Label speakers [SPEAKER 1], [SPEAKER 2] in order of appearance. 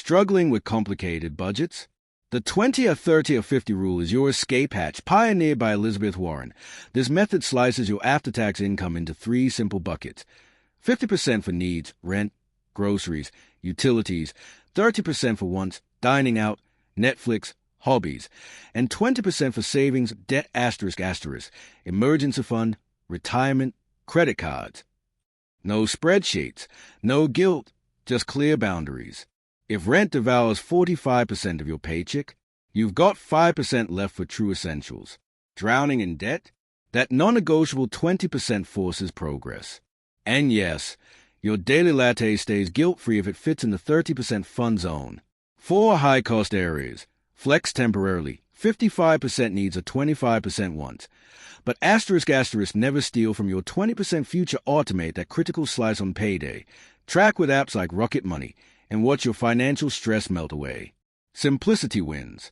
[SPEAKER 1] Struggling with complicated budgets? The 20 or 30 or 50 rule is your escape hatch, pioneered by Elizabeth Warren. This method slices your after-tax income into 3 simple buckets. 50% for needs, rent, groceries, utilities, 30% for wants, dining out, Netflix, hobbies, and 20% for savings, debt ***, emergency fund, retirement, credit cards. No spreadsheets, no guilt, just clear boundaries. If rent devours 45% of your paycheck, you've got 5% left for true essentials. Drowning in debt? That non-negotiable 20% forces progress. And yes, your daily latte stays guilt-free if it fits in the 30% fun zone. 4 high-cost areas. Flex temporarily. 55% needs or 25% wants. But *** never steal from your 20% future. Automate that critical slice on payday. Track with apps like Rocket Money and watch your financial stress melt away. Simplicity wins.